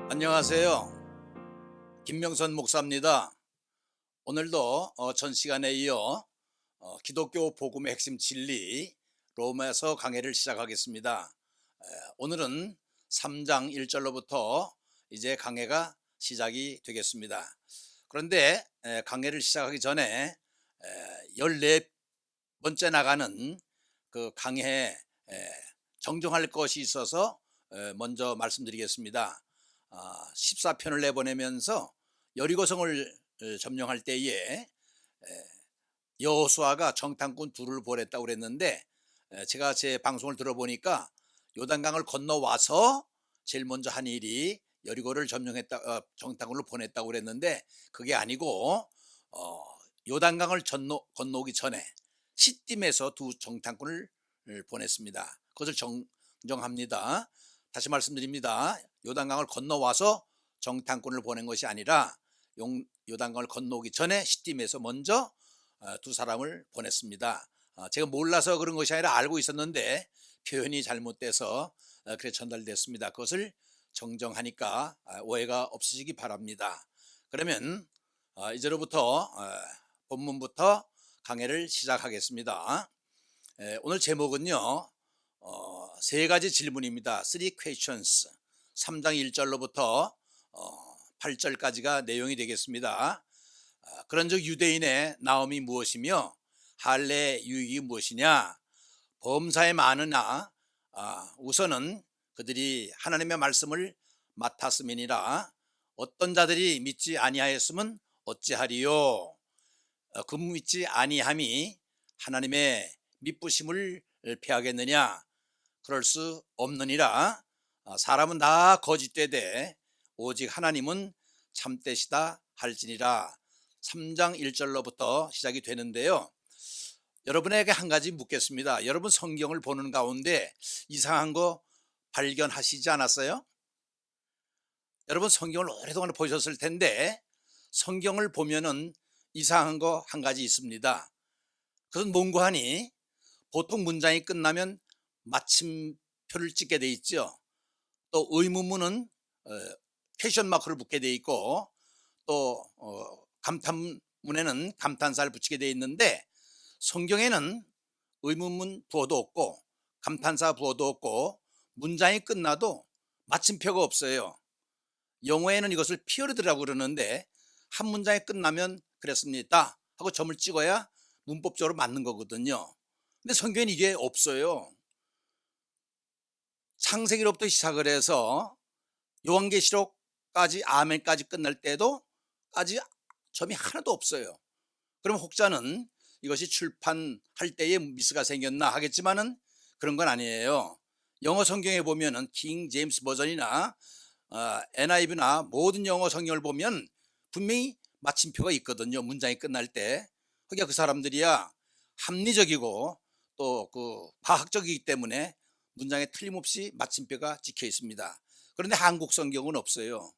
안녕하세요. 김명선 목사입니다. 오늘도 전 시간에 이어 기독교 복음의 핵심 진리 로마서 강해를 시작하겠습니다. 오늘은 3장 1절로부터 이제 강해가 시작이 되겠습니다. 그런데 강해를 시작하기 전에 14번째 나가는 그 강해에 정정할 것이 있어서 먼저 말씀드리겠습니다. 14편을 내보내면서 여리고성을 점령할 때에 여호수아가 정탐꾼 둘을 보냈다고 그랬는데, 제가 제 방송을 들어보니까 요단강을 건너와서 제일 먼저 한 일이 여리고를 정탐꾼을 보냈다고 그랬는데, 그게 아니고 요단강을 건너오기 전에 시딤에서 두 정탐꾼을 보냈습니다. 그것을 정정합니다. 다시 말씀드립니다. 요단강을 건너와서 정탐꾼을 보낸 것이 아니라 요단강을 건너오기 전에 시딤에서 먼저 두 사람을 보냈습니다. 제가 몰라서 그런 것이 아니라 알고 있었는데 표현이 잘못돼서 그렇게 전달됐습니다. 그것을 정정하니까 오해가 없으시기 바랍니다. 그러면 이제로부터 본문부터 강해를 시작하겠습니다. 오늘 제목은요, 세 가지 질문입니다. Three questions. 3장 1절로부터 8절까지가 내용이 되겠습니다. 그런즉 유대인의 나음이 무엇이며 할례의 유익이 무엇이냐? 범사에 많으나 우선은 그들이 하나님의 말씀을 맡았음이니라. 어떤 자들이 믿지 아니하였으면 어찌하리요? 그 믿지 아니함이 하나님의 미쁘심을 패하겠느냐? 그럴 수 없느니라. 사람은 다 거짓되되 오직 하나님은 참되시다 할지니라. 3장 1절로부터 시작이 되는데요, 여러분에게 한 가지 묻겠습니다. 여러분 성경을 보는 가운데 이상한 거 발견하시지 않았어요? 여러분 성경을 오랫동안 보셨을 텐데 성경을 보면은 이상한 거 한 가지 있습니다. 그것은 뭔가 하니 보통 문장이 끝나면 마침표를 찍게 돼 있죠. 또 의문문은 퀘션 마크를 붙게 돼 있고, 또 감탄문에는 감탄사를 붙이게 돼 있는데, 성경에는 의문문 부어도 없고 감탄사 부어도 없고 문장이 끝나도 마침표가 없어요. 영어에는 이것을 피어리드라고 그러는데 한 문장이 끝나면 그랬습니다 하고 점을 찍어야 문법적으로 맞는 거거든요. 근데 성경에는 이게 없어요. 창세기로부터 시작을 해서 요한계시록까지 아멘까지 끝날 때도까지 점이 하나도 없어요. 그럼 혹자는 이것이 출판할 때에 미스가 생겼나 하겠지만은 그런 건 아니에요. 영어 성경에 보면은 킹 제임스 버전이나 NIV나 모든 영어 성경을 보면 분명히 마침표가 있거든요. 문장이 끝날 때. 그러니까 그 사람들이야 합리적이고 또 그 과학적이기 때문에 문장에 틀림없이 마침표가 찍혀 있습니다. 그런데 한국 성경은 없어요.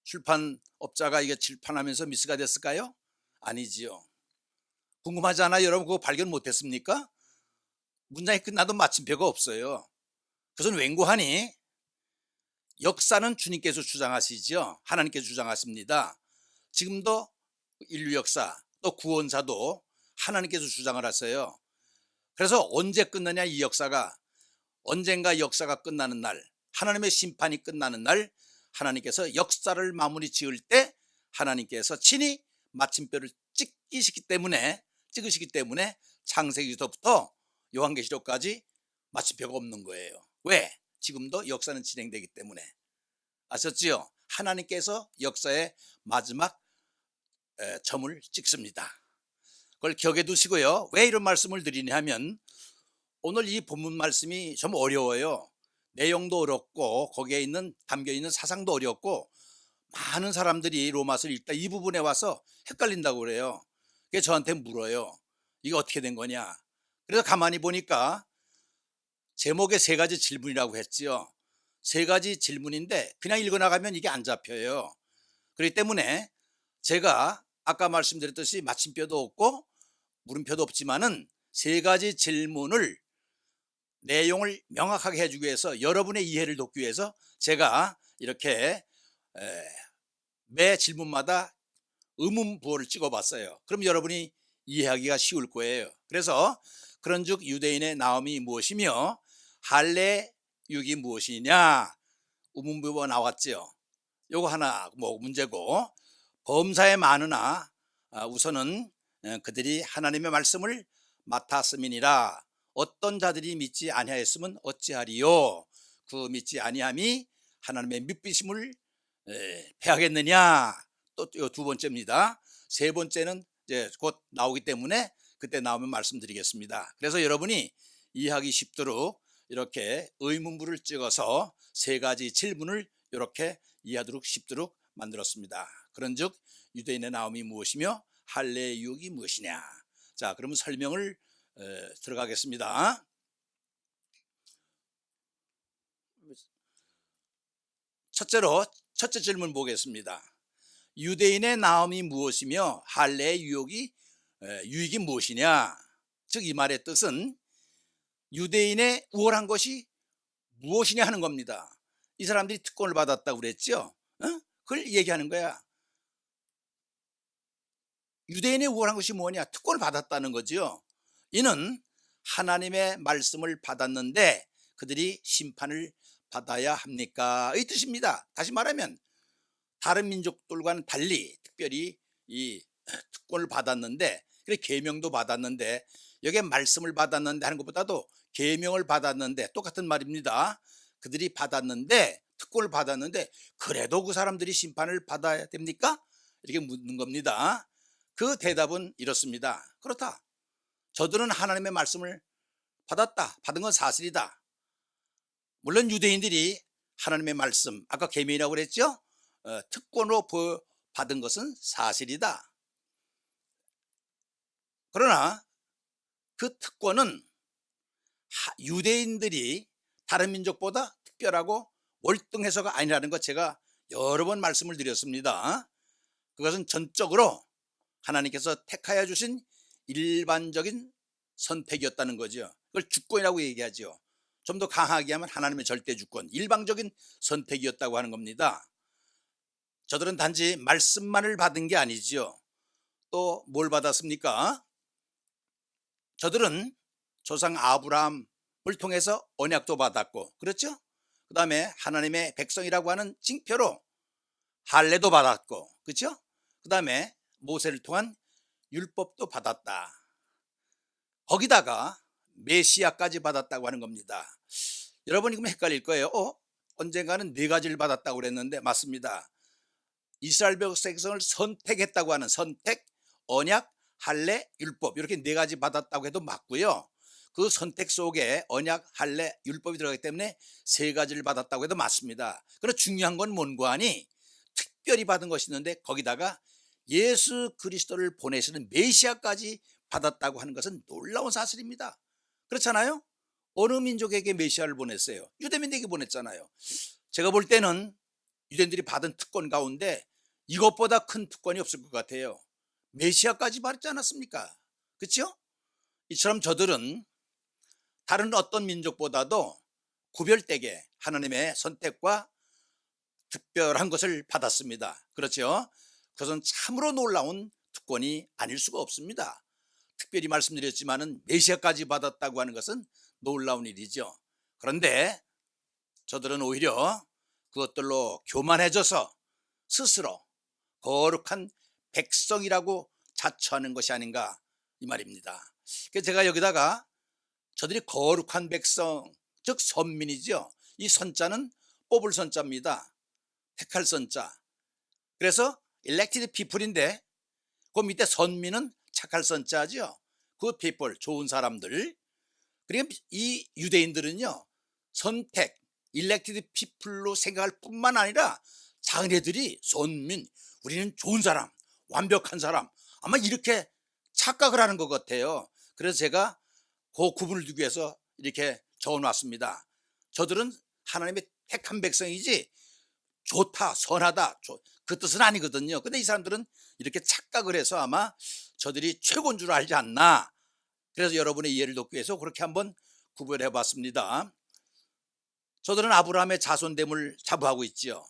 출판업자가 이게 출판하면서 미스가 됐을까요? 아니지요. 궁금하지 않아요? 여러분 그거 발견 못했습니까? 문장이 끝나도 마침표가 없어요. 그것은 웬고하니 역사는 주님께서 주장하시죠. 하나님께서 주장하십니다. 지금도 인류 역사 또 구원사도 하나님께서 주장을 하세요. 그래서 언제 끝나냐, 이 역사가 언젠가 역사가 끝나는 날, 하나님의 심판이 끝나는 날 하나님께서 역사를 마무리 지을 때 하나님께서 친히 마침표를 찍으시기 때문에 창세기부터 요한계시록까지 마침표가 없는 거예요. 왜? 지금도 역사는 진행되기 때문에. 아셨지요? 하나님께서 역사의 마지막 점을 찍습니다. 그걸 기억해 두시고요. 왜 이런 말씀을 드리냐 하면 오늘 이 본문 말씀이 좀 어려워요. 내용도 어렵고 거기에 담겨 있는 사상도 어렵고, 많은 사람들이 로마서를 읽다 이 부분에 와서 헷갈린다고 그래요. 그래서 저한테 물어요. 이게 어떻게 된 거냐? 그래서 가만히 보니까 제목에 세 가지 질문이라고 했지요. 세 가지 질문인데 그냥 읽어나가면 이게 안 잡혀요. 그렇기 때문에 제가 아까 말씀드렸듯이 마침표도 없고 물음표도 없지만은 세 가지 질문을 내용을 명확하게 해주기 위해서, 여러분의 이해를 돕기 위해서 제가 이렇게 매 질문마다 의문 부호를 찍어봤어요. 그럼 여러분이 이해하기가 쉬울 거예요. 그래서 그런즉 유대인의 나옴이 무엇이며 할례 육이 무엇이냐, 의문부호가 나왔죠. 요거 하나 뭐 문제고, 범사에 많으나 우선은 그들이 하나님의 말씀을 맡았음이니라. 어떤 자들이 믿지 아니하였으면 어찌하리요. 그 믿지 아니함이 하나님의 믿비심을 패하겠느냐. 또 두 번째입니다. 세 번째는 이제 곧 나오기 때문에 그때 나오면 말씀드리겠습니다. 그래서 여러분이 이해하기 쉽도록 이렇게 의문부를 찍어서 세 가지 질문을 이렇게 이해하도록 쉽도록 만들었습니다. 그런즉 유대인의 나옴이 무엇이며 할례 유혹이 무엇이냐. 자, 그러면 설명을 들어가겠습니다. 첫째 질문 보겠습니다. 유대인의 나옴이 무엇이며 할례 유혹이 유익이 무엇이냐. 즉 이 말의 뜻은 유대인의 우월한 것이 무엇이냐 하는 겁니다. 이 사람들이 특권을 받았다고 그랬죠. 그걸 얘기하는 거야. 유대인의 우월한 것이 뭐냐? 특권을 받았다는 거죠. 이는 하나님의 말씀을 받았는데 그들이 심판을 받아야 합니까? 이 뜻입니다. 다시 말하면 다른 민족들과는 달리 특별히 이 특권을 받았는데, 그래 계명도 받았는데, 여기에 말씀을 받았는데 하는 것보다도 계명을 받았는데 똑같은 말입니다. 그들이 받았는데, 특권을 받았는데 그래도 그 사람들이 심판을 받아야 됩니까? 이렇게 묻는 겁니다. 그 대답은 이렇습니다. 그렇다. 저들은 하나님의 말씀을 받은 건 사실이다. 물론 유대인들이 하나님의 말씀, 아까 계명이라고 그랬죠? 특권으로 받은 것은 사실이다. 그러나 그 특권은 유대인들이 다른 민족보다 특별하고 월등해서가 아니라는 것 제가 여러 번 말씀을 드렸습니다. 그것은 전적으로 하나님께서 택하여 주신 일반적인 선택이었다는 거죠. 그걸 주권이라고 얘기하죠. 좀 더 강하게 하면 하나님의 절대 주권, 일방적인 선택이었다고 하는 겁니다. 저들은 단지 말씀만을 받은 게 아니죠. 또 뭘 받았습니까? 저들은 조상 아브라함을 통해서 언약도 받았고, 그렇죠? 그 다음에 하나님의 백성이라고 하는 징표로 할례도 받았고, 그렇죠? 그 다음에 모세를 통한 율법도 받았다. 거기다가 메시아까지 받았다고 하는 겁니다. 여러분이 그럼 헷갈릴 거예요. 언젠가는 네 가지를 받았다고 그랬는데 맞습니다. 이스라엘 백성을 선택했다고 하는 선택, 언약, 할례, 율법, 이렇게 네 가지 받았다고 해도 맞고요. 그 선택 속에 언약, 할례, 율법이 들어가기 때문에 세 가지를 받았다고 해도 맞습니다. 그리고 중요한 건 뭔고 하니 특별히 받은 것이 있는데 거기다가 예수 그리스도를 보내시는 메시아까지 받았다고 하는 것은 놀라운 사실입니다. 그렇잖아요? 어느 민족에게 메시아를 보냈어요? 유대민에게 보냈잖아요. 제가 볼 때는 유대인들이 받은 특권 가운데 이것보다 큰 특권이 없을 것 같아요. 메시아까지 받지 않았습니까? 그렇죠? 이처럼 저들은 다른 어떤 민족보다도 구별되게 하나님의 선택과 특별한 것을 받았습니다. 그렇죠? 그것은 참으로 놀라운 특권이 아닐 수가 없습니다. 특별히 말씀드렸지만은 메시아까지 받았다고 하는 것은 놀라운 일이죠. 그런데 저들은 오히려 그것들로 교만해져서 스스로 거룩한 백성이라고 자처하는 것이 아닌가 이 말입니다. 그래서 제가 여기다가 저들이 거룩한 백성, 즉 선민이죠. 이 선자는 뽑을 선자입니다. 택할 선자. 그래서 elected people인데 그 밑에 선민은 착할 선자죠. 그 people, 좋은 사람들. 그러니까 이 유대인들은요, 선택, elected people로 생각할 뿐만 아니라 자기네들이 선민, 우리는 좋은 사람, 완벽한 사람, 아마 이렇게 착각을 하는 것 같아요. 그래서 제가 그 구분을 두기 위해서 이렇게 적어놨습니다. 저들은 하나님의 택한 백성이지 좋다, 선하다, 그 뜻은 아니거든요. 근데 이 사람들은 이렇게 착각을 해서 아마 저들이 최고인 줄 알지 않나. 그래서 여러분의 이해를 돕기 위해서 그렇게 한번 구별해 봤습니다. 저들은 아브라함의 자손됨을 자부하고 있지요.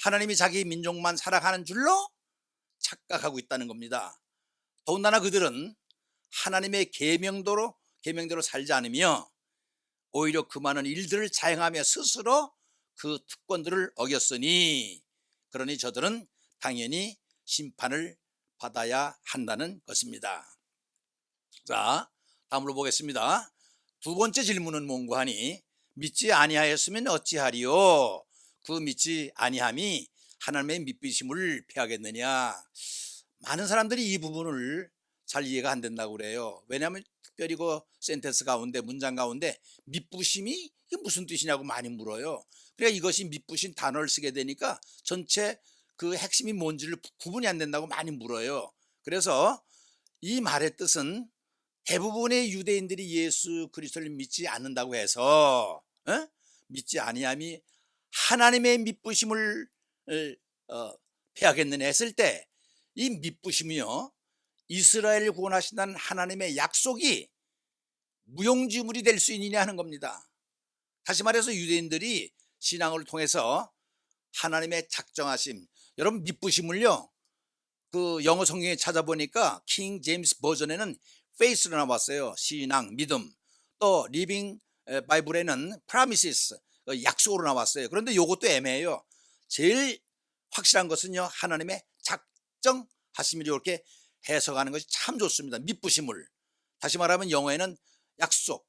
하나님이 자기 민족만 사랑하는 줄로 착각하고 있다는 겁니다. 더군다나 그들은 하나님의 계명대로 살지 않으며 오히려 그 많은 일들을 자행하며 스스로 그 특권들을 어겼으니 그러니 저들은 당연히 심판을 받아야 한다는 것입니다. 자, 다음으로 보겠습니다. 두 번째 질문은 뭔고 하니 믿지 아니하였으면 어찌하리요? 그 믿지 아니함이 하나님의 믿으심을 패하겠느냐? 많은 사람들이 이 부분을 잘 이해가 안 된다고 그래요. 왜냐하면 특별히 그 센텐스 가운데 문장 가운데 믿부심이 이게 무슨 뜻이냐고 많이 물어요. 그러니까 이것이 믿부심 단어를 쓰게 되니까 전체 그 핵심이 뭔지를 구분이 안 된다고 많이 물어요. 그래서 이 말의 뜻은 대부분의 유대인들이 예수 그리스도를 믿지 않는다고 해서 믿지 아니함이 하나님의 믿부심을 패하겠느냐 했을 때 이 믿부심이요 이스라엘을 구원하신다는 하나님의 약속이 무용지물이 될 수 있느냐 하는 겁니다. 다시 말해서 유대인들이 신앙을 통해서 하나님의 작정하심, 여러분 믿부심을요 그 영어 성경에 찾아보니까 킹 제임스 버전에는 faith로 나왔어요. 신앙, 믿음. 또 리빙 바이블에는 promises, 약속으로 나왔어요. 그런데 이것도 애매해요. 제일 확실한 것은요 하나님의 작정하심을 이렇게 해석하는 것이 참 좋습니다. 믿부심을. 다시 말하면 영어에는 약속,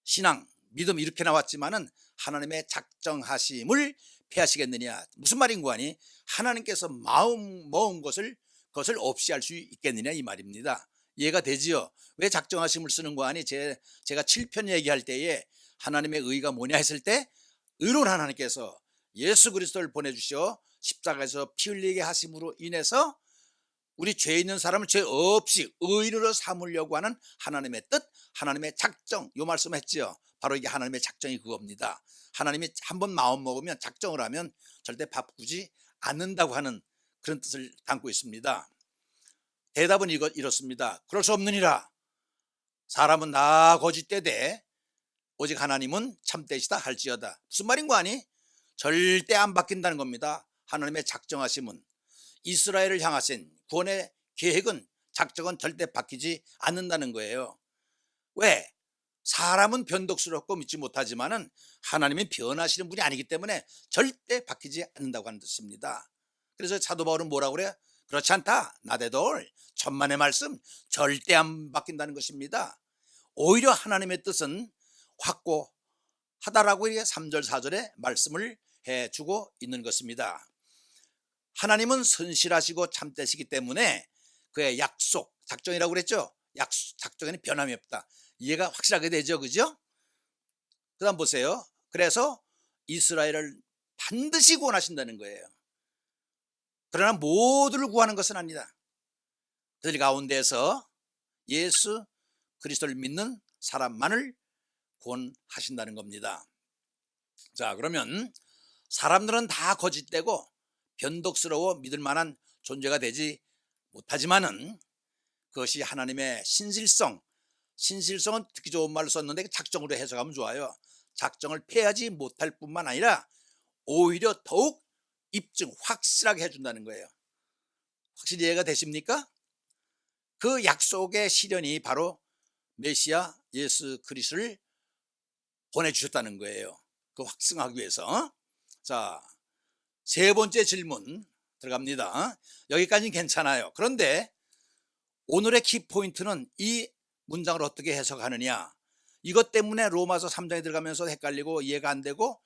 신앙, 믿음 이렇게 나왔지만은 하나님의 작정하심을 패하시겠느냐. 무슨 말인고 하니 하나님께서 마음 먹은 것을 그것을 없이 할 수 있겠느냐 이 말입니다. 이해가 되지요? 왜 작정하심을 쓰는 거 아니 제가 7편 얘기할 때에 하나님의 의가 뭐냐 했을 때 의로운 하나님께서 예수 그리스도를 보내주셔 십자가에서 피 흘리게 하심으로 인해서 우리 죄 있는 사람을 죄 없이 의인으로 삼으려고 하는 하나님의 뜻, 하나님의 작정, 요 말씀했지요. 바로 이게 하나님의 작정이 그겁니다. 하나님이 한번 마음 먹으면 작정을 하면 절대 바꾸지 않는다고 하는 그런 뜻을 담고 있습니다. 대답은 이렇습니다. 그럴 수 없느니라. 사람은 나 거짓되되 오직 하나님은 참되시다 할지어다. 무슨 말인고 하니 절대 안 바뀐다는 겁니다. 하나님의 작정하심은 이스라엘을 향하신 구원의 계획은 작정은 절대 바뀌지 않는다는 거예요. 왜? 사람은 변덕스럽고 믿지 못하지만은 하나님은 변하시는 분이 아니기 때문에 절대 바뀌지 않는다고 하는 뜻입니다. 그래서 사도 바울은 뭐라고 그래요? 그렇지 않다. 나대돌 천만의 말씀 절대 안 바뀐다는 것입니다. 오히려 하나님의 뜻은 확고하다라고 3절 4절에 말씀을 해주고 있는 것입니다. 하나님은 선실하시고 참되시기 때문에 그의 약속, 작정이라고 그랬죠. 작정에는 변함이 없다. 이해가 확실하게 되죠, 그죠? 그 다음 보세요. 그래서 이스라엘을 반드시 구원하신다는 거예요. 그러나 모두를 구하는 것은 아니다. 그들 가운데서 예수 그리스도를 믿는 사람만을 구원하신다는 겁니다. 자, 그러면 사람들은 다 거짓되고 변덕스러워 믿을 만한 존재가 되지 못하지만은 그것이 하나님의 신실성은 듣기 좋은 말로 썼는데 작정으로 해석하면 좋아요. 작정을 패하지 못할 뿐만 아니라 오히려 더욱 확실하게 해준다는 거예요. 확실히 이해가 되십니까? 그 약속의 실현이 바로 메시아 예수 그리스도를 보내주셨다는 거예요. 그 확증하기 위해서. 자, 세 번째 질문 들어갑니다. 여기까지는 괜찮아요. 그런데 오늘의 키포인트는 이 문장을 어떻게 해석하느냐. 이것 때문에 로마서 3장에 들어가면서 헷갈리고 이해가 안 되고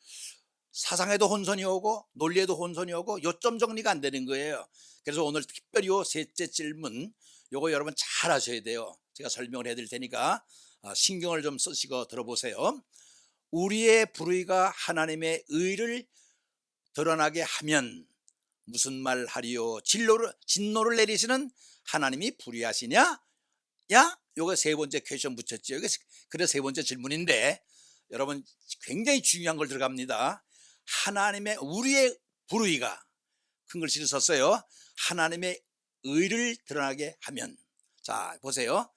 사상에도 혼선이 오고 논리에도 혼선이 오고 요점 정리가 안 되는 거예요. 그래서 오늘 특별히 요 셋째 질문 요거 여러분 잘 하셔야 돼요. 제가 설명을 해드릴 테니까 신경을 좀 쓰시고 들어보세요. 우리의 불의가 하나님의 의를 드러나게 하면 무슨 말 하리요? 진노를 내리시는 하나님이 불의하시냐? 야? 요거 세 번째 퀘션 붙였죠. 그래서 세 번째 질문인데 여러분 굉장히 중요한 걸 들어갑니다. 우리의 불의가 큰 글씨를 썼어요. 하나님의 의를 드러나게 하면. 자, 보세요.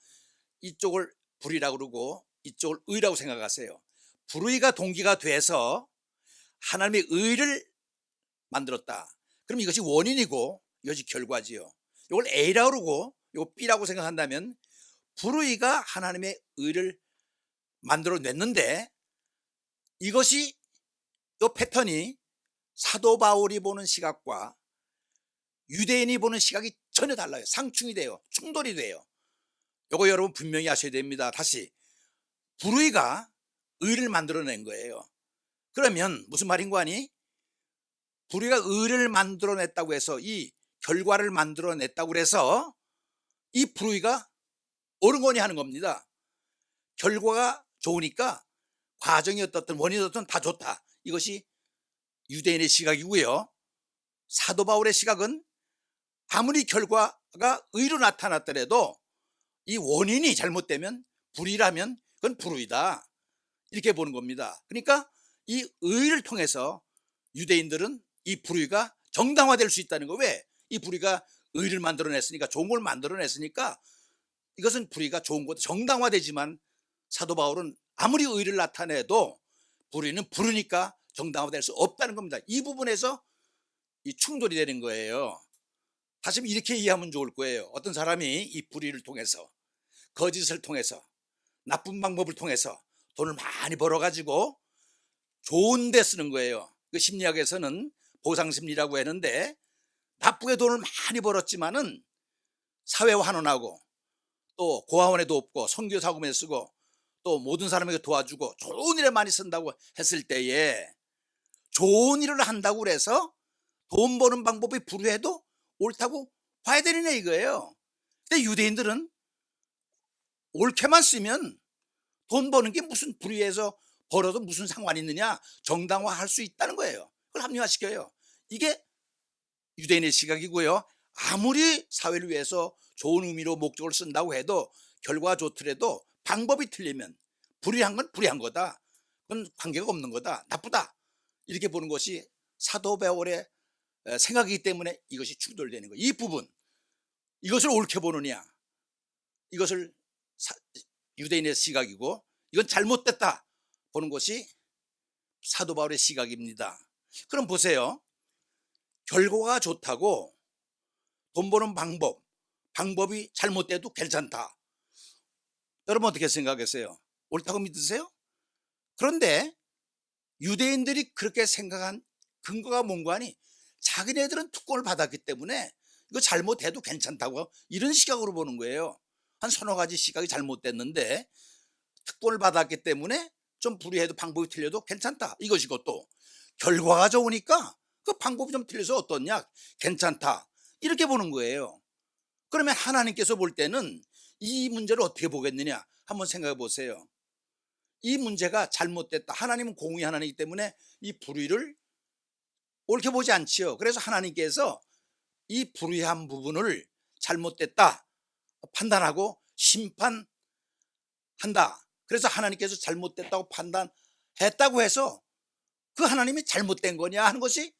이쪽을 불의라고 그러고 이쪽을 의라고 생각하세요. 불의가 동기가 돼서 하나님의 의를 만들었다. 그럼 이것이 원인이고 이것이 결과지요. 이걸 A라고 그러고 이거 B라고 생각한다면 불의가 하나님의 의를 만들어 냈는데 이것이 이 패턴이 사도 바울이 보는 시각과 유대인이 보는 시각이 전혀 달라요. 상충이 돼요. 충돌이 돼요. 이거 여러분 분명히 아셔야 됩니다. 다시 불의가 의를 만들어낸 거예요. 그러면 무슨 말인고 하니 불의가 의를 만들어냈다고 해서 이 결과를 만들어냈다고 해서 이 불의가 옳은 거니 하는 겁니다. 결과가 좋으니까 과정이 어떻든 원인이 어떻든 다 좋다. 이것이 유대인의 시각이고요. 사도 바울의 시각은 아무리 결과가 의로 나타났더라도 이 원인이 잘못되면 불의라면 그건 불의다. 이렇게 보는 겁니다. 그러니까 이 의를 통해서 유대인들은 이 불의가 정당화될 수 있다는 거. 왜? 이 불의가 의를 만들어냈으니까, 좋은 걸 만들어냈으니까 이것은 불의가 좋은 것 정당화되지만 사도 바울은 아무리 의를 나타내도 불의는 불의니까 정당화될 수 없다는 겁니다. 이 부분에서 이 충돌이 되는 거예요. 다시 이렇게 이해하면 좋을 거예요. 어떤 사람이 이 불의를 통해서, 거짓을 통해서, 나쁜 방법을 통해서 돈을 많이 벌어가지고 좋은 데 쓰는 거예요. 그 심리학에서는 보상심리라고 했는데 나쁘게 돈을 많이 벌었지만은 사회와 환원하고 또 고아원에 돕고 선교사금에 쓰고 또 모든 사람에게 도와주고 좋은 일에 많이 쓴다고 했을 때에 좋은 일을 한다고 그래서 돈 버는 방법이 불의해도 옳다고 봐야 되는 이거예요. 근데 유대인들은 옳게만 쓰면 돈 버는 게 무슨 불의해서 벌어도 무슨 상관이 있느냐, 정당화할 수 있다는 거예요. 그걸 합리화시켜요. 이게 유대인의 시각이고요. 아무리 사회를 위해서 좋은 의미로 목적을 쓴다고 해도 결과가 좋더라도 방법이 틀리면 불의한 건 불의한 거다. 그건 관계가 없는 거다. 나쁘다. 이렇게 보는 것이 사도 바울의 생각이기 때문에 이것이 충돌되는 거예요. 이 부분, 이것을 옳게 보느냐, 이것을 유대인의 시각이고 이건 잘못됐다 보는 것이 사도 바울의 시각입니다. 그럼 보세요. 결과가 좋다고 돈 버는 방법이 잘못돼도 괜찮다. 여러분 어떻게 생각하세요? 옳다고 믿으세요? 그런데 유대인들이 그렇게 생각한 근거가 뭔가 하니 자기네들은 특권을 받았기 때문에 이거 잘못해도 괜찮다고 이런 시각으로 보는 거예요. 한 서너 가지 시각이 잘못됐는데 특권을 받았기 때문에 좀 불의해도 방법이 틀려도 괜찮다. 이것이고 또 결과가 좋으니까 그 방법이 좀 틀려서 어떻냐? 괜찮다. 이렇게 보는 거예요. 그러면 하나님께서 볼 때는 이 문제를 어떻게 보겠느냐? 한번 생각해 보세요. 이 문제가 잘못됐다. 하나님은 공의 하나님이기 때문에 이 불의를 옳게 보지 않지요. 그래서 하나님께서 이 불의한 부분을 잘못됐다 판단하고 심판한다. 그래서 하나님께서 잘못됐다고 판단했다고 해서 그 하나님이 잘못된 거냐 하는 것이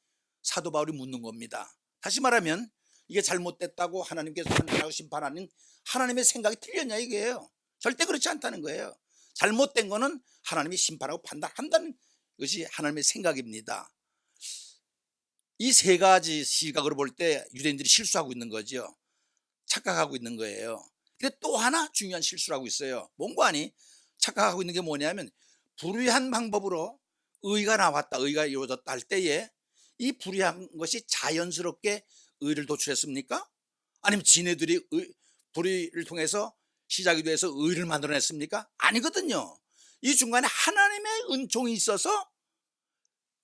사도 바울이 묻는 겁니다. 다시 말하면 이게 잘못됐다고 하나님께서 판단하고 심판하는 하나님의 생각이 틀렸냐 이거예요. 절대 그렇지 않다는 거예요. 잘못된 거는 하나님이 심판하고 판단한다는 것이 하나님의 생각입니다. 이 세 가지 시각으로 볼 때 유대인들이 실수하고 있는 거죠. 착각하고 있는 거예요. 근데 또 하나 중요한 실수를 하고 있어요. 뭔가 아니 착각하고 있는 게 뭐냐면 불의한 방법으로 의가 나왔다, 의가 이루어졌다 할 때에 이 불의한 것이 자연스럽게 의를 도출했습니까? 아니면 지네들이 불의를 통해서 시작이 돼서 의를 만들어냈습니까? 아니거든요. 이 중간에 하나님의 은총이 있어서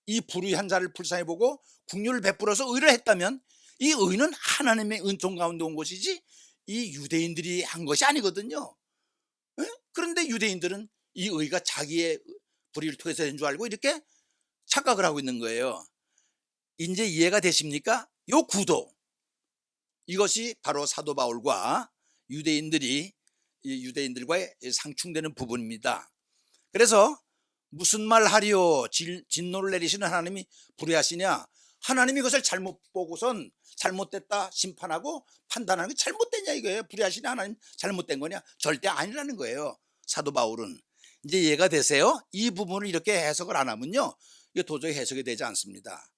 이 불의한 자를 불쌍히 보고 긍휼을 베풀어서 의를 했다면 이 의는 하나님의 은총 가운데 온 것이지 이 유대인들이 한 것이 아니거든요. 에? 그런데 유대인들은 이 의가 자기의 불의를 통해서 된 줄 알고 이렇게 착각을 하고 있는 거예요. 이제 이해가 되십니까? 요 구도, 이것이 바로 사도 바울과 유대인들과의 상충되는 부분입니다. 그래서 무슨 말 하리요? 진노를 내리시는 하나님이 불의하시냐? 하나님이 이것을 잘못 보고선 잘못됐다 심판하고 판단하는 게 잘못됐냐 이거예요. 불의하시는 하나님 잘못된 거냐? 절대 아니라는 거예요. 사도 바울은. 이제 이해가 되세요? 이 부분을 이렇게 해석을 안 하면요, 이게 도저히 해석이 되지 않습니다.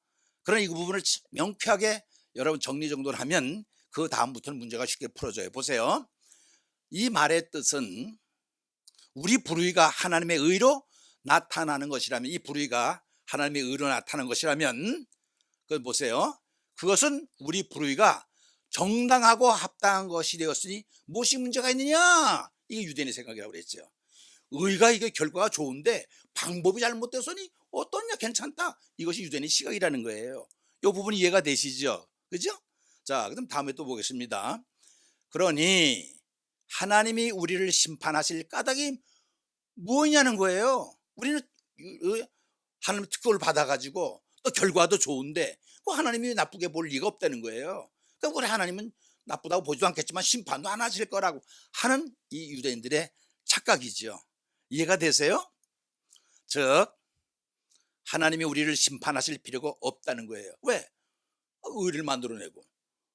그러나 이 부분을 명쾌하게 여러분 정리정돈을 하면 그 다음부터는 문제가 쉽게 풀어져요. 보세요. 이 말의 뜻은 우리 불의가 하나님의 의로 나타나는 것이라면, 이 불의가 하나님의 의로 나타나는 것이라면, 그 보세요. 그것은 우리 불의가 정당하고 합당한 것이 되었으니 무엇이 문제가 있느냐, 이게 유대인의 생각이라고 그랬죠. 의가 이게 결과가 좋은데 방법이 잘못되었으니 어떠냐, 괜찮다, 이것이 유대인의 시각이라는 거예요. 이 부분이 이해가 되시죠? 그죠? 자, 그럼 다음에 또 보겠습니다. 그러니 하나님이 우리를 심판하실 까닭이 무엇이냐는 거예요. 우리는 하나님 특권을 받아가지고 또 결과도 좋은데 하나님이 나쁘게 볼 리가 없다는 거예요. 그러니까 우리 하나님은 나쁘다고 보지도 않겠지만 심판도 안 하실 거라고 하는 이 유대인들의 착각이죠. 이해가 되세요? 즉 하나님이 우리를 심판하실 필요가 없다는 거예요. 왜? 의를 만들어내고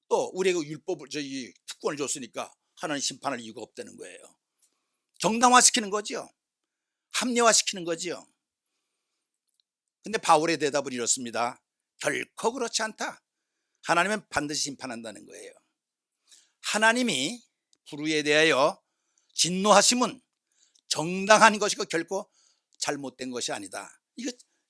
또 우리에게 율법을, 저희 특권을 줬으니까 하나님 심판할 이유가 없다는 거예요. 정당화시키는 거죠. 합리화시키는 거죠. 근데 바울의 대답은 이렇습니다. 결코 그렇지 않다. 하나님은 반드시 심판한다는 거예요. 하나님이 불의에 대하여 진노하심은 정당한 것이고 결코 잘못된 것이 아니다.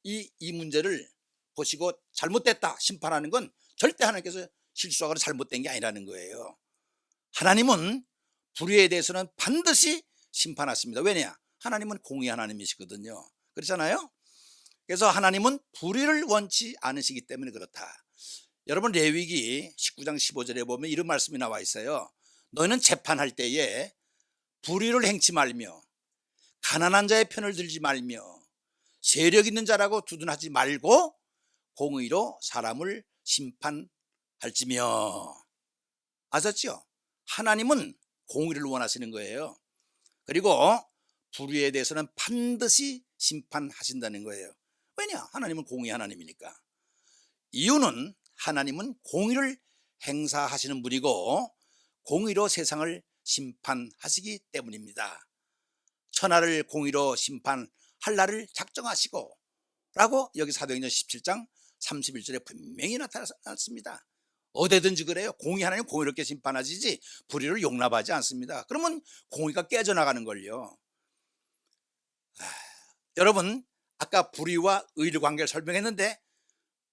이 문제를 보시고 잘못됐다 심판하는 건 절대 하나님께서 실수하거나 잘못된 게 아니라는 거예요. 하나님은 불의에 대해서는 반드시 심판하십니다. 왜냐? 하나님은 공의 하나님이시거든요. 그렇잖아요. 그래서 하나님은 불의를 원치 않으시기 때문에 그렇다. 여러분 레위기 19장 15절에 보면 이런 말씀이 나와 있어요. 너희는 재판할 때에 불의를 행치 말며 가난한 자의 편을 들지 말며 세력 있는 자라고 두둔하지 말고 공의로 사람을 심판할지며. 아셨죠? 하나님은 공의를 원하시는 거예요. 그리고 불의에 대해서는 반드시 심판하신다는 거예요. 왜냐? 하나님은 공의 하나님이니까. 이유는 하나님은 공의를 행사하시는 분이고 공의로 세상을 심판하시기 때문입니다. 천하를 공의로 심판할 날을 작정하시고 라고 여기 사도행전 17장 31절에 분명히 나타났습니다. 어디든지 그래요. 공의 하나님 공의롭게 심판하시지 불의를 용납하지 않습니다. 그러면 공의가 깨져나가는 걸요. 여러분 아까 불의와 의의 관계를 설명했는데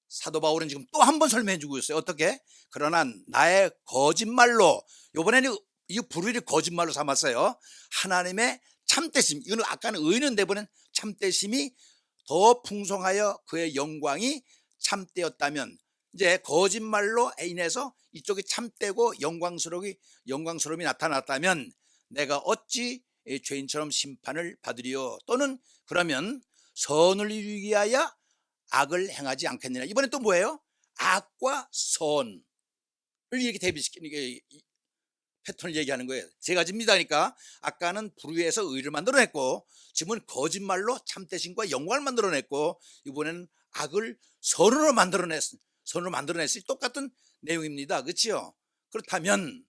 사도 바울은 지금 또 한 번 설명해 주고 있어요. 어떻게? 그러나 나의 거짓말로, 이번에는 이 불의를 거짓말로 삼았어요. 하나님의 참되심, 이거는 아까는 의는 대부분 참되심이 더 풍성하여 그의 영광이 참되었다면, 이제 거짓말로 인해서 이쪽이 참되고 영광스러움이 나타났다면 내가 어찌 죄인처럼 심판을 받으리요? 또는 그러면 선을 이루기 위하여 악을 행하지 않겠느냐. 이번엔 또 뭐예요? 악과 선을 이렇게 대비시키는 게 패턴을 얘기하는 거예요. 세 가지입니다. 그러니까 아까는 불의에서 의를 만들어냈고 지금은 거짓말로 참되심과 영광을 만들어냈고 이번에는 악을 선으로 만들어냈을 똑같은 내용입니다. 그렇죠? 그렇다면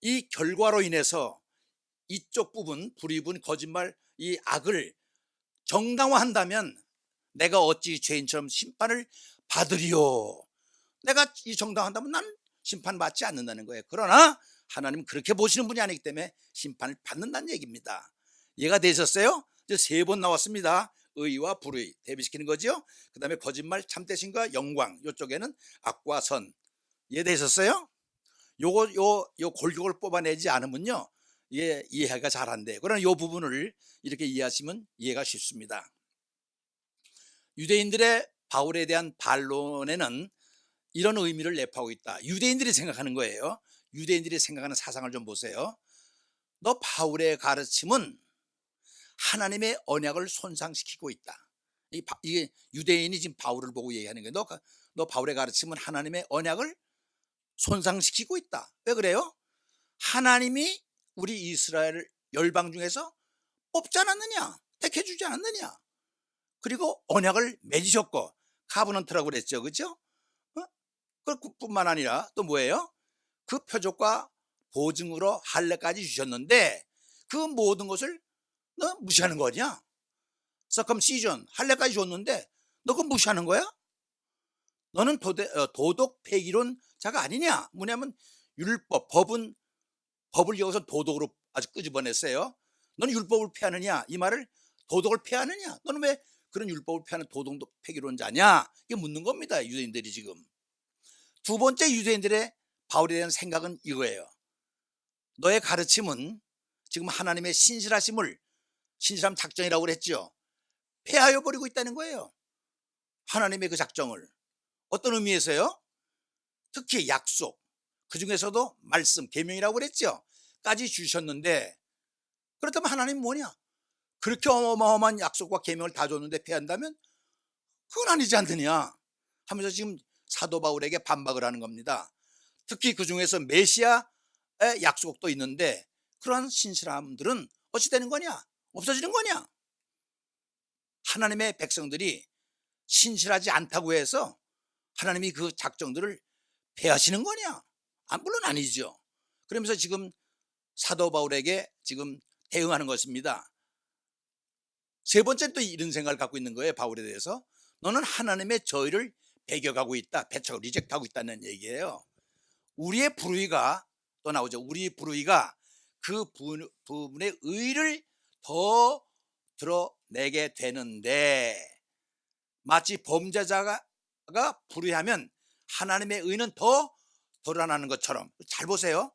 이 결과로 인해서 이쪽 부분, 불의 부분, 거짓말, 이 악을 정당화한다면 내가 어찌 죄인처럼 심판을 받으리요? 내가 이 정당화한다면 난 심판받지 않는다는 거예요. 그러나 하나님은 그렇게 보시는 분이 아니기 때문에 심판을 받는다는 얘기입니다. 이해가 되셨어요? 이제 세 번 나왔습니다. 의와 불의 대비시키는 거죠. 그 다음에 거짓말, 참되심과 영광, 이쪽에는 악과 선. 이해되셨어요? 요 골격을 뽑아내지 않으면요, 이해가 잘 안 돼요. 그러나 요 부분을 이렇게 이해하시면 이해가 쉽습니다. 유대인들의 바울에 대한 반론에는 이런 의미를 내포하고 있다. 유대인들이 생각하는 거예요. 유대인들이 생각하는 사상을 좀 보세요. 너 바울의 가르침은 하나님의 언약을 손상시키고 있다. 이게 유대인이 지금 바울을 보고 얘기하는 거예요. 너 바울의 가르침은 하나님의 언약을 손상시키고 있다. 왜 그래요? 하나님이 우리 이스라엘 열방 중에서 뽑지 않았느냐, 택해주지 않았느냐, 그리고 언약을 맺으셨고 카브넌트라고 그랬죠. 그렇죠? 그뿐만 아니라 또 뭐예요? 그 표적과 보증으로 할례까지 주셨는데 그 모든 것을 너 무시하는 거냐? 서컴시전 할례까지 줬는데 너 그거 무시하는 거야? 너는 도덕 폐기론자가 아니냐. 뭐냐면 율법, 법을 여기서 도덕으로 아주 끄집어냈어요. 너는 율법을 폐하느냐, 이 말을 도덕을 폐하느냐, 너는 왜 그런 율법을 폐하는 도덕 폐기론자냐, 이게 묻는 겁니다, 유대인들이. 지금 두 번째 유대인들의 바울에 대한 생각은 이거예요. 너의 가르침은 지금 하나님의 신실함 작정이라고 그랬죠. 폐하여 버리고 있다는 거예요. 하나님의 그 작정을. 어떤 의미에서요? 특히 약속, 그 중에서도 말씀, 계명이라고 그랬죠. 까지 주셨는데, 그렇다면 하나님 뭐냐? 그렇게 어마어마한 약속과 계명을 다 줬는데 폐한다면 그건 아니지 않느냐 하면서 지금 사도 바울에게 반박을 하는 겁니다. 특히 그 중에서 메시아의 약속도 있는데 그러한 신실함들은 어찌 되는 거냐? 없어지는 거냐? 하나님의 백성들이 신실하지 않다고 해서 하나님이 그 작정들을 폐하시는 거냐? 물론 아니죠. 그러면서 지금 사도 바울에게 지금 대응하는 것입니다. 세 번째는 또 이런 생각을 갖고 있는 거예요, 바울에 대해서. 너는 하나님의 저희를 배격하고 있다, 배척, 리젝트하고 있다는 얘기예요. 우리의 불의가 또 나오죠. 우리 불의가 그 부분의 의를 더 드러내게 되는데, 마치 범죄자가 불의하면 하나님의 의는 더 드러나는 것처럼. 잘 보세요.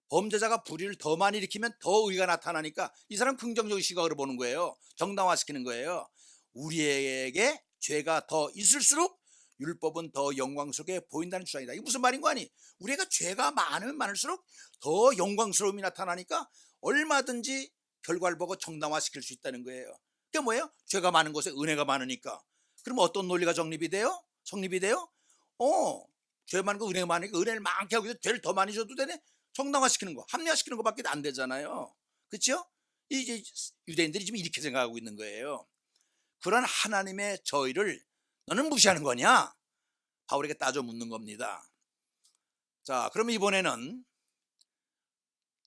범죄자가 불의를 더 많이 일으키면 더 의가 나타나니까 이 사람 긍정적인 시각으로 보는 거예요. 정당화시키는 거예요. 우리에게 죄가 더 있을수록 율법은 더 영광스럽게 보인다는 주장이다. 이게 무슨 말인 거 아니? 우리가 죄가 많으면 많을수록 더 영광스러움이 나타나니까 얼마든지 결과를 보고 정당화시킬 수 있다는 거예요. 그게 뭐예요? 죄가 많은 곳에 은혜가 많으니까. 그럼 어떤 논리가 성립이 돼요? 죄 많은 거 은혜가 많으니까 은혜를 많게 하고 죄를 더 많이 줘도 되네? 정당화시키는 거, 합리화시키는 것밖에 안 되잖아요. 그렇죠? 이제 유대인들이 지금 이렇게 생각하고 있는 거예요. 그런 하나님의 저희를 너는 무시하는 거냐? 바울에게 따져 묻는 겁니다. 자, 그럼 이번에는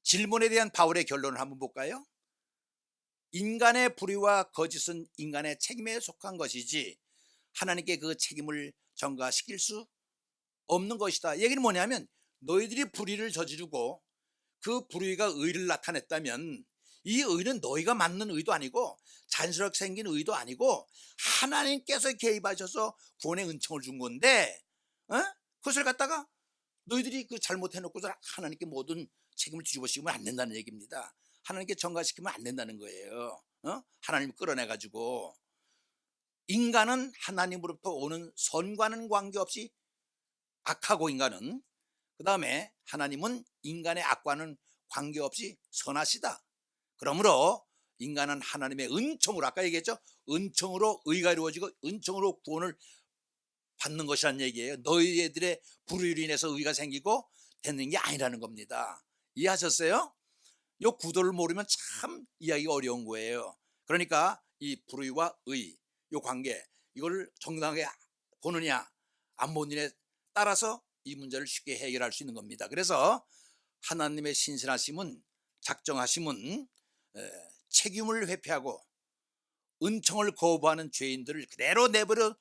질문에 대한 바울의 결론을 한번 볼까요? 인간의 불의와 거짓은 인간의 책임에 속한 것이지 하나님께 그 책임을 전가시킬 수 없는 것이다. 얘기는 뭐냐면 너희들이 불의를 저지르고 그 불의가 의를 나타냈다면 이 의는 너희가 맞는 의도 아니고 자연스럽게 생긴 의도 아니고 하나님께서 개입하셔서 구원의 은총을 준 건데, 그것을 갖다가 너희들이 그 잘못해놓고서 하나님께 모든 책임을 뒤집어씌우면 안 된다는 얘기입니다. 하나님께 전가시키면 안 된다는 거예요. 하나님 끌어내가지고. 인간은 하나님으로부터 오는 선과는 관계없이 악하고, 인간은 그 다음에 하나님은 인간의 악과는 관계없이 선하시다. 그러므로 인간은 하나님의 은총으로, 아까 얘기했죠, 은총으로 의가 이루어지고 은총으로 구원을 받는 것이라는 얘기예요. 너희들의 불의로 인해서 의가 생기고 되는 게 아니라는 겁니다. 이해하셨어요? 이 구도를 모르면 참 이해하기가 어려운 거예요. 그러니까 이 불의와 의, 이 관계, 이걸 정당하게 보느냐 안 보느냐에 따라서 이 문제를 쉽게 해결할 수 있는 겁니다. 그래서 하나님의 신실하심은, 작정하심은 책임을 회피하고 은총을 거부하는 죄인들을 그대로 내버려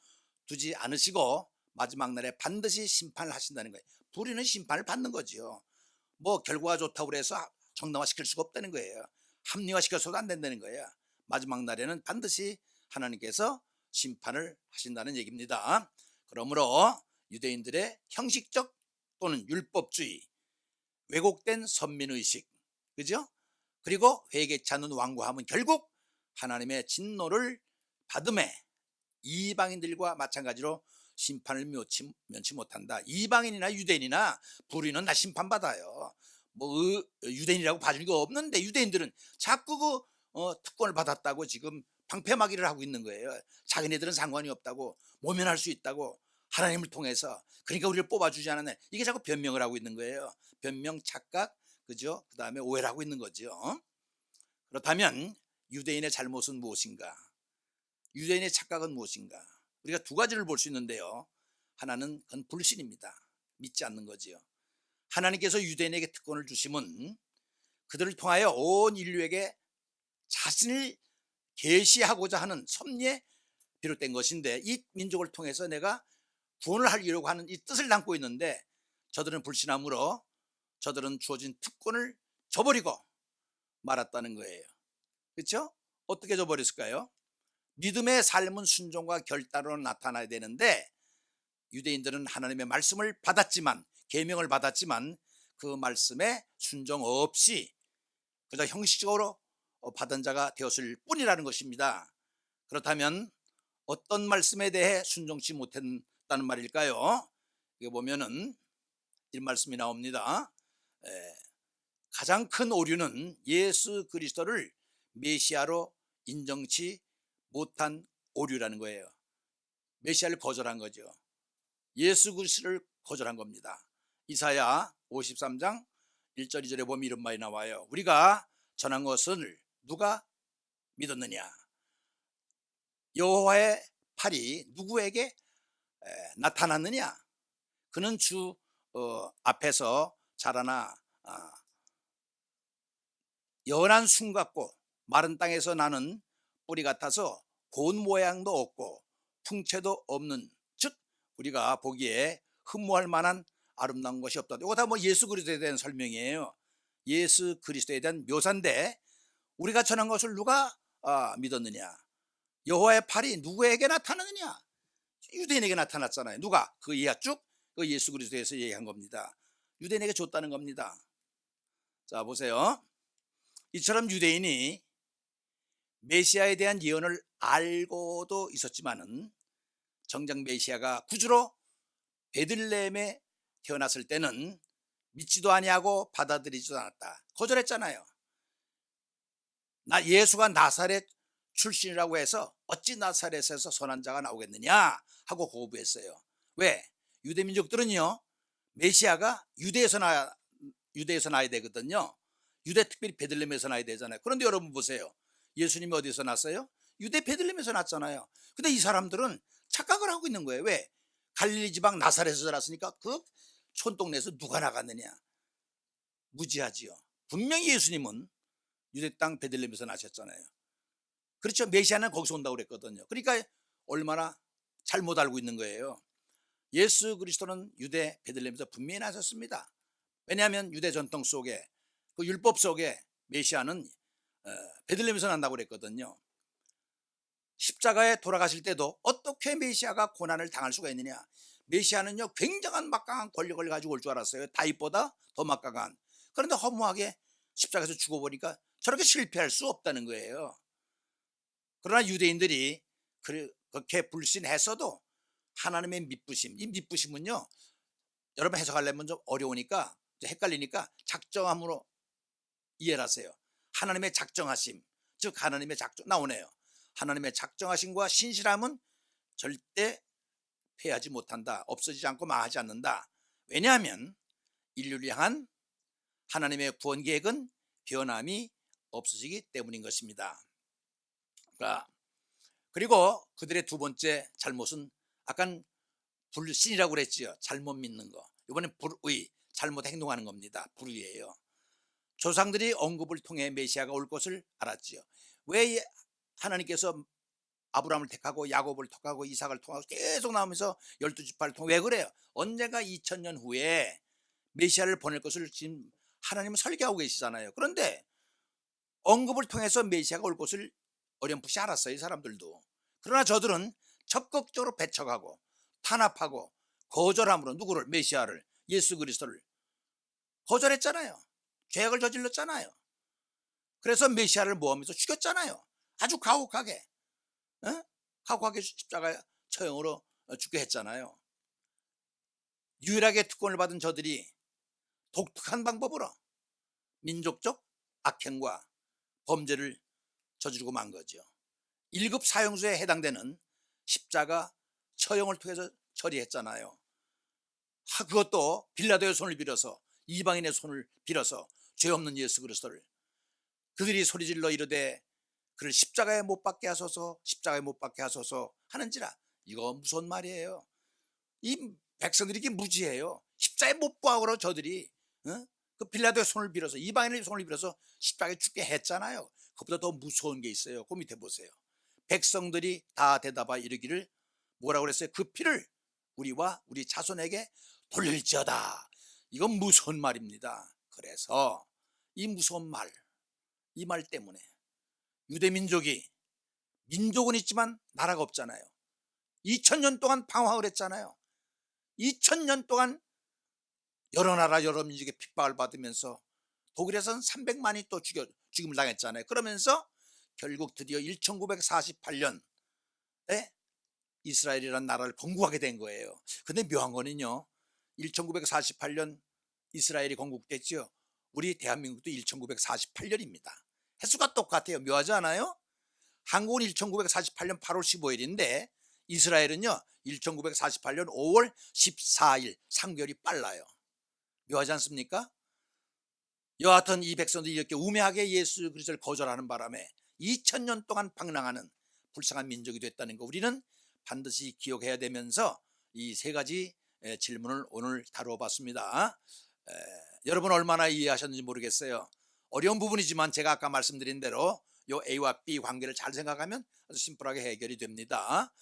두지 않으시고 마지막 날에 반드시 심판을 하신다는 거예요. 불의는 심판을 받는 거죠. 뭐 결과가 좋다고 해서 정당화시킬 수가 없다는 거예요. 합리화시켜서도 안 된다는 거예요. 마지막 날에는 반드시 하나님께서 심판을 하신다는 얘기입니다. 그러므로 유대인들의 형식적 또는 율법주의, 왜곡된 선민의식, 그죠? 그리고 회개치 않는 완고함은 결국 하나님의 진노를 받음에 이방인들과 마찬가지로 심판을 면치 못한다. 이방인이나 유대인이나 불의는 다 심판받아요. 뭐 유대인이라고 봐주는 거 없는데 유대인들은 자꾸 특권을 받았다고 지금 방패막이를 하고 있는 거예요. 자기네들은 상관이 없다고, 모면할 수 있다고, 하나님을 통해서. 그러니까 우리를 뽑아주지 않았네. 이게 자꾸 변명을 하고 있는 거예요. 변명, 착각, 그죠? 그 다음에 오해를 하고 있는 거죠. 그렇다면 유대인의 잘못은 무엇인가? 유대인의 착각은 무엇인가? 우리가 두 가지를 볼 수 있는데요. 하나는 그건 불신입니다. 믿지 않는 거지요. 하나님께서 유대인에게 특권을 주심은 그들을 통하여 온 인류에게 자신을 계시하고자 하는 섭리에 비롯된 것인데, 이 민족을 통해서 내가 구원을 하려고 하는 이 뜻을 담고 있는데 저들은 불신함으로 저들은 주어진 특권을 저버리고 말았다는 거예요. 그렇죠? 어떻게 저버렸을까요? 믿음의 삶은 순종과 결단으로 나타나야 되는데 유대인들은 하나님의 말씀을 받았지만, 계명을 받았지만 그 말씀에 순종 없이 그저 형식적으로 받은 자가 되었을 뿐이라는 것입니다. 그렇다면 어떤 말씀에 대해 순종치 못했다는 말일까요? 이거 보면은 이 말씀이 나옵니다. 가장 큰 오류는 예수 그리스도를 메시아로 인정치 못한 오류라는 거예요. 메시아를 거절한 거죠. 예수 그리스도를 거절한 겁니다. 이사야 53장 1절 2절에 보면 이런 말이 나와요. 우리가 전한 것을 누가 믿었느냐? 여호와의 팔이 누구에게 나타났느냐? 그는 주 앞에서 자라나 연한 순 같고 마른 땅에서 나는 뿌리 같아서 고운 모양도 없고 풍채도 없는, 즉 우리가 보기에 흠모할 만한 아름다운 것이 없다. 이거 다 뭐 예수 그리스도에 대한 설명이에요. 예수 그리스도에 대한 묘사인데 우리가 전한 것을 누가 믿었느냐? 여호와의 팔이 누구에게 나타나느냐? 유대인에게 나타났잖아요. 누가? 그 이하 쭉그 예수 그리스도에서 얘기한 겁니다. 유대인에게 줬다는 겁니다. 자 보세요. 이처럼 유대인이 메시아에 대한 예언을 알고도 있었지만은 정작 메시아가 구주로 베들레헴에 태어났을 때는 믿지도 아니하고 받아들이지도 않았다. 거절했잖아요. 예수가 나사렛 출신이라고 해서 어찌 나사렛에서 선한 자가 나오겠느냐 하고 거부했어요. 왜? 유대 민족들은요 메시아가 유대에서 나야 되거든요. 유대, 특별히 베들레헴에서 나야 되잖아요. 그런데 여러분 보세요. 예수님이 어디서 났어요? 유대 베들레헴에서 났잖아요. 근데 이 사람들은 착각을 하고 있는 거예요. 왜? 갈릴리 지방 나사렛에서 났으니까 그 촌동네에서 누가 나갔느냐? 무지하지요. 분명히 예수님은 유대 땅 베들레헴에서 나셨잖아요. 그렇죠. 메시아는 거기서 온다고 그랬거든요. 그러니까 얼마나 잘못 알고 있는 거예요. 예수 그리스도는 유대 베들레헴에서 분명히 나셨습니다. 왜냐하면 유대 전통 속에 그 율법 속에 메시아는 베들레헴에서 난다고 그랬거든요. 십자가에 돌아가실 때도 어떻게 메시아가 고난을 당할 수가 있느냐? 메시아는요 굉장한 막강한 권력을 가지고 올 줄 알았어요. 다윗보다 더 막강한. 그런데 허무하게 십자가에서 죽어보니까 저렇게 실패할 수 없다는 거예요. 그러나 유대인들이 그렇게 불신했어도 하나님의 믿부심, 이 믿부심은요 여러분 해석하려면 좀 어려우니까 헷갈리니까 작정함으로 이해를 하세요. 하나님의 작정하심, 즉 하나님의 작정 나오네요. 하나님의 작정하심과 신실함은 절대 패하지 못한다. 없어지지 않고 망하지 않는다. 왜냐하면 인류를 향한 하나님의 구원 계획은 변함이 없으시기 때문인 것입니다. 그리고 그들의 두 번째 잘못은 아까 불신이라고 그랬지요. 잘못 믿는 거. 이번엔 불의, 잘못 행동하는 겁니다. 불의예요. 조상들이 언급을 통해 메시아가 올 것을 알았지요. 왜 하나님께서 아브라함을 택하고 야곱을 택하고 이삭을 통하고 계속 나오면서 12지파를 통해 왜 그래요? 언젠가 2000년 후에 메시아를 보낼 것을 지금 하나님은 설계하고 계시잖아요. 그런데 언급을 통해서 메시아가 올 것을 어렴풋이 알았어요. 이 사람들도. 그러나 저들은 적극적으로 배척하고 탄압하고 거절함으로 누구를? 메시아를, 예수 그리스도를 거절했잖아요. 죄악을 저질렀잖아요. 그래서 메시아를 모함해서 죽였잖아요. 아주 가혹하게, 가혹하게 십자가 처형으로 죽게 했잖아요. 유일하게 특권을 받은 저들이 독특한 방법으로 민족적 악행과 범죄를 저지르고 만 거죠. 1급 사형수에 해당되는 십자가 처형을 통해서 처리했잖아요. 그것도 빌라도의 손을 빌어서, 이방인의 손을 빌어서 죄 없는 예수 그리스도를 그들이 소리질러 이르되 그를 십자가에 못 박게 하소서, 십자가에 못 박게 하소서 하는지라. 이거 무서운 말이에요. 이 백성들이 이게 무지해요. 십자가에 못 박으러 저들이 그 빌라도의 손을 빌어서, 이방인의 손을 빌어서 십자가에 죽게 했잖아요. 그보다 더 무서운 게 있어요. 그 밑에 보세요. 백성들이 다 대답하 이르기를 뭐라고 그랬어요? 그 피를 우리와 우리 자손에게 돌릴지어다. 이건 무서운 말입니다. 그래서 이 무서운 말, 이 말 때문에 유대 민족은 있지만 나라가 없잖아요. 2000년 동안 방황을 했잖아요. 2000년 동안 여러 나라 여러 민족의 핍박을 받으면서 독일에서는 300만이 또 죽임을 당했잖아요. 그러면서 결국 드디어 1948년에 이스라엘이라는 나라를 건국하게 된 거예요. 근데 묘한 거는요, 1948년 이스라엘이 건국됐죠. 우리 대한민국도 1948년입니다. 횟수가 똑같아요. 묘하지 않아요? 한국은 1948년 8월 15일인데 이스라엘은요 1948년 5월 14일 3개월이 빨라요. 묘하지 않습니까? 여하튼 이 백성들이 이렇게 우매하게 예수 그리스도를 거절하는 바람에 2000년 동안 방랑하는 불쌍한 민족이 됐다는 거 우리는 반드시 기억해야 되면서 이 세 가지 질문을 오늘 다루어 봤습니다. 여러분 얼마나 이해하셨는지 모르겠어요. 어려운 부분이지만 제가 아까 말씀드린 대로 요 A와 B 관계를 잘 생각하면 아주 심플하게 해결이 됩니다.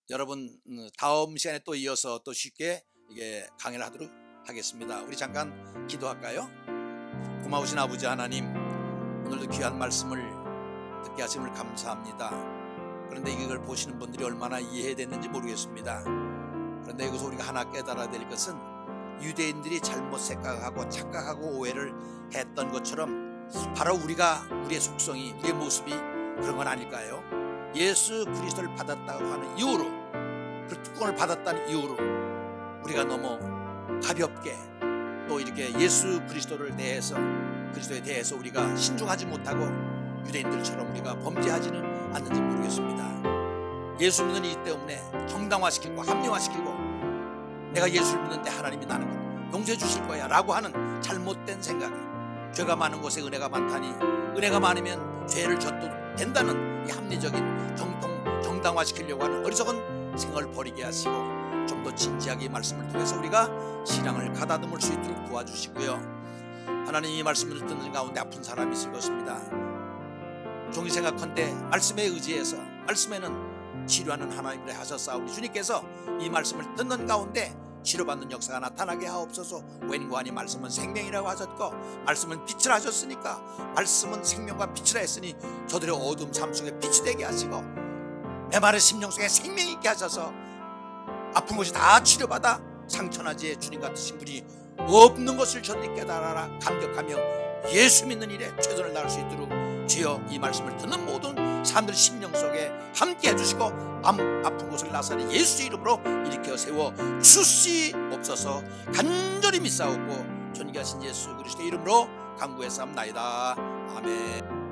여러분 다음 시간에 또 이어서 또 쉽게 이게 강의를 하도록 하겠습니다. 우리 잠깐 기도할까요? 고마우신 아버지 하나님, 오늘도 귀한 말씀을 듣게 하심을 감사합니다. 그런데 이걸 보시는 분들이 얼마나 이해해야 됐는지 모르겠습니다. 그런데 여기서 우리가 하나 깨달아야 될 것은 유대인들이 잘못 생각하고 착각하고 오해를 했던 것처럼 바로 우리의 속성이, 우리의 모습이 그런 건 아닐까요? 예수 그리스도를 받았다고 하는 이유로, 그 특권을 받았다는 이유로 우리가 너무 가볍게 또 이렇게 예수 그리스도에 대해서 우리가 신중하지 못하고 유대인들처럼 우리가 범죄하지는 않는지 모르겠습니다. 예수 믿는 이 때문에 정당화시키고 합리화시키고 내가 예수를 믿는데 하나님이 나는 걸 용서해 주실 거야 라고 하는 잘못된 생각이, 죄가 많은 곳에 은혜가 많다니 은혜가 많으면 죄를 져도 된다는 이 합리적인 정당화시키려고 하는 어리석은 생각을 버리게 하시고 좀 더 진지하게 이 말씀을 통해서 우리가 신앙을 가다듬을 수 있도록 도와주시고요. 하나님, 이 말씀을 듣는 가운데 아픈 사람이 있을 것입니다. 종이 생각컨대 말씀에 의지해서 말씀에는 치료하는 하나님을 하셨사오니 주님께서 이 말씀을 듣는 가운데 치료받는 역사가 나타나게 하옵소서. 웬고 하니 말씀은 생명이라고 하셨고 말씀은 빛을 하셨으니까 말씀은 생명과 빛이라 했으니 저들의 어두움 삶 속에 빛이 되게 하시고 메마른 심령 속에 생명이 있게 하셔서 아픈 곳이 다 치료받아 상처나지에 주님 같으신 분이 없는 것을 전히 깨달아라 감격하며 예수 믿는 일에 최선을 다할 수 있도록 주여 이 말씀을 듣는 모든 사람들 심령 속에 함께 해주시고 아픈 곳을 나사는 예수 이름으로 일으켜 세워 주시옵소서. 간절히 믿사옵고 존귀하신 예수 그리스도의 이름으로 간구했사옵나이다. 아멘.